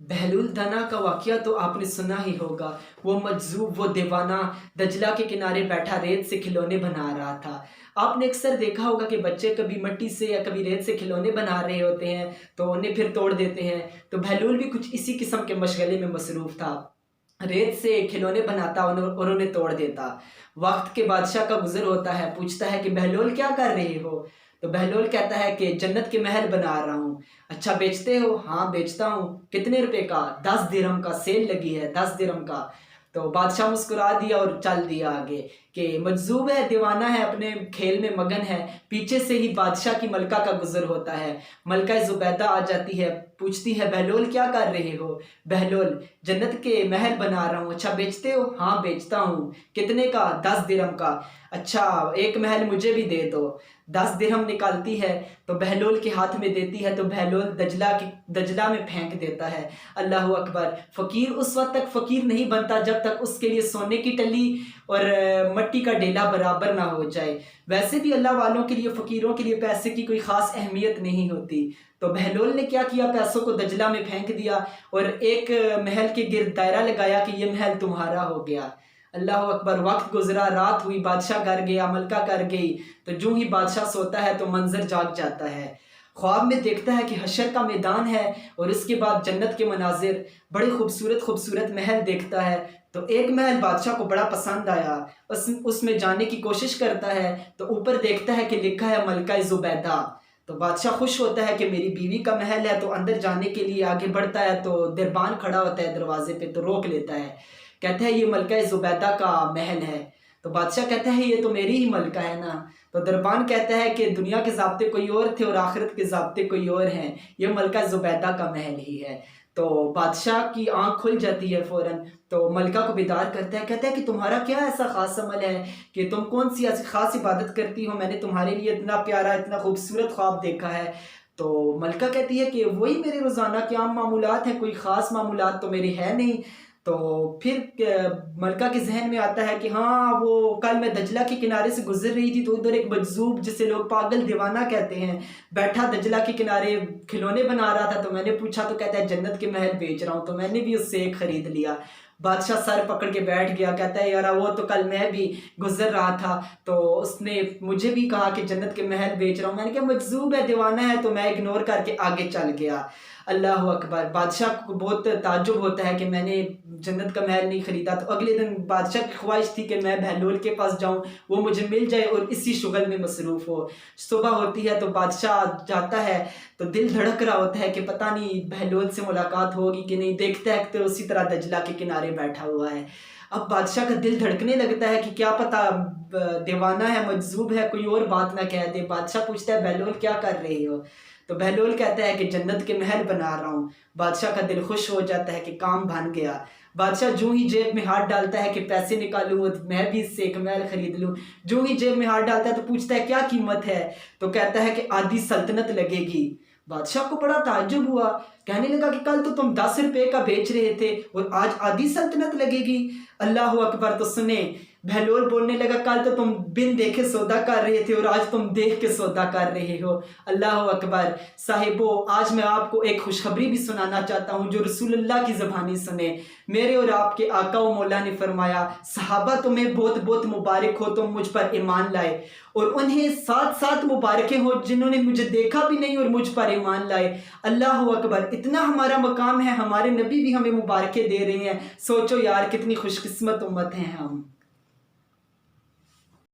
बहलूल दना का वाक़या तो आपने सुना ही होगा। वो मजज़ूब, वो दीवाना दजला के किनारे बैठा रेत से खिलौने बना रहा था। आपने अक्सर देखा होगा कि बच्चे कभी मिट्टी से या कभी रेत से खिलौने बना रहे होते हैं, तो उन्हें फिर तोड़ देते हैं। तो बहलूल भी कुछ इसी किस्म के मशगले में मसरूफ़ था। रेत से खिलौने बनाता और उन्हें तोड़ देता। वक़्त के बादशाह का गुज़र होता है, पूछता है कि बहलोल क्या कर रहे हो? तो बहलोल कहता है कि जन्नत के महल बना रहा हूँ। अच्छा बेचते हो? हाँ बेचता हूँ। कितने रुपए का? 10 दिरहम का, सेल लगी है 10 दिरहम का। तो बादशाह मुस्कुरा दिया और चल दिया आगे कि मजज़ूब है, दीवाना है, अपने खेल में मगन है। पीछे से ही बादशाह की मलका का गुज़र होता है। मलका ज़ुबैदा आ जाती है, पूछती है बहलोल क्या कर रहे हो? बहलोल जन्नत के महल बना रहा हूँ। अच्छा बेचते हो? हाँ बेचता हूँ। कितने का? 10 दिरहम का। अच्छा एक महल मुझे भी दे दो। 10 दिरहम निकालती है तो बहलोल के हाथ में देती है, तो बहलोल दजला में फेंक देता है। अल्लाह अकबर। फ़कीर उस वक्त तक फ़कीर नहीं बनता जब तक उसके लिए सोने की टली और मट्टी का डेला बराबर ना हो जाए। वैसे भी अल्लाह वालों के लिए, फ़कीरों के लिए पैसे की कोई ख़ास अहमियत नहीं होती। तो बहलोल ने क्या किया, पैसों को दजला में फेंक दिया और एक महल के गिर्द दायरा लगाया कि ये महल तुम्हारा हो गया। अल्लाह अकबर। वक्त गुजरा, रात हुई, बादशाह घर गया, मलका कर गई। तो जो ही बादशाह सोता है तो मंजर जाग जाता है। ख्वाब में देखता है कि हशर का मैदान है और इसके बाद जन्नत के मनाजिर, बड़े खूबसूरत खूबसूरत महल देखता है। तो एक महल बादशाह को बड़ा पसंद आया, उसमें जाने की कोशिश करता है। तो ऊपर देखता है कि लिखा है मलका ज़ुबैदा। तो बादशाह खुश होता है कि मेरी बीवी का महल है। तो अंदर जाने के लिए आगे बढ़ता है तो दरबान खड़ा होता है दरवाजे पे, तो रोक लेता है। कहता है ये मलका ज़ुबैदा का महल है। तो बादशाह कहता है ये तो मेरी ही मलका है ना। तो दरबान कहता है कि दुनिया के ज़ाब्ते कोई और थे और आखिरत के ज़ाब्ते कोई और हैं, ये मलका ज़ुबैदा का महल ही है। तो बादशाह की आंख खुल जाती है फ़ौरन। तो मलका को बेदार करता है, कहता है कि तुम्हारा क्या ऐसा ख़ास अमल है कि तुम कौन सी ऐसी ख़ास इबादत करती हो, मैंने तुम्हारे लिए इतना प्यारा, इतना खूबसूरत ख्वाब देखा है। तो मलका कहती है कि वही मेरे रोज़ाना के आम मामूलात हैं, कोई ख़ास मामूलात तो मेरे है नहीं। तो फिर मलका के जहन में आता है कि हाँ, वो कल मैं दजला के किनारे से गुजर रही थी तो उधर एक मजजूब, जिसे लोग पागल दीवाना कहते हैं, बैठा दजला के किनारे खिलौने बना रहा था। तो मैंने पूछा, तो कहता है जन्नत के महल बेच रहा हूँ। तो मैंने भी उससे एक खरीद लिया। बादशाह सर पकड़ के बैठ गया, कहता है यार वो तो कल मैं भी गुजर रहा था तो उसने मुझे भी कहा कि जन्नत के महल बेच रहा हूँ। मैंने कहा मजजूब है, दीवाना है, तो मैं इग्नोर करके आगे चल गया। अल्लाह अकबर। बादशाह को बहुत ताज्जुब होता है कि मैंने जन्नत का महल नहीं ख़रीदा। तो अगले दिन बादशाह की ख्वाहिश थी कि मैं बहलोल के पास जाऊं, वो मुझे मिल जाए और इसी शुगल में मसरूफ़ हो। सुबह होती है तो बादशाह जाता है तो दिल धड़क रहा होता है कि पता नहीं बहलोल से मुलाकात होगी कि नहीं। देखता है तो उसी तरह दजला के किनारे बैठा हुआ है। अब बादशाह का दिल धड़कने लगता है कि क्या पता दीवाना है, मजजूब है, कोई और बात ना कह दे। बादशाह पूछता है बहलोल क्या कर रही हो? तो बहलोल कहता है कि जन्नत के महल बना रहा हूँ। बादशाह का दिल खुश हो जाता है कि काम बन गया। बादशाह जो ही जेब में हाथ डालता है कि पैसे निकालूँ, मैं भी इससे एक महल खरीद लूँ, जो ही जेब में हाथ डालता है तो पूछता है क्या कीमत है? तो कहता है कि आधी सल्तनत लगेगी। बादशाह को बड़ा ताज्जुब हुआ, कहने लगा कि कल तो तुम 10 रुपए का बेच रहे थे और आज आधी सल्तनत लगेगी। अल्लाह अकबर। तो सुने, बहलोल बोलने लगा कल तो तुम बिन देखे सौदा कर रहे थे और आज तुम देख के सौदा कर रहे हो। अल्लाह अकबर। साहिबो, आज मैं आपको एक खुशखबरी भी सुनाना चाहता हूँ जो रसूलुल्लाह की ज़बानी सुने। मेरे और आपके आका व मौला ने फरमाया, सहाबा तुम्हें बहुत बहुत मुबारक हो, तुम मुझ पर ईमान लाए, और उन्हें साथ साथ मुबारकें हो जिन्होंने मुझे देखा भी नहीं और मुझ पर ईमान लाए। अल्लाह अकबर। इतना हमारा मकाम है, हमारे नबी भी हमें मुबारकें दे रहे हैं। सोचो यार कितनी खुशकिस्मत उम्मत हैं हम।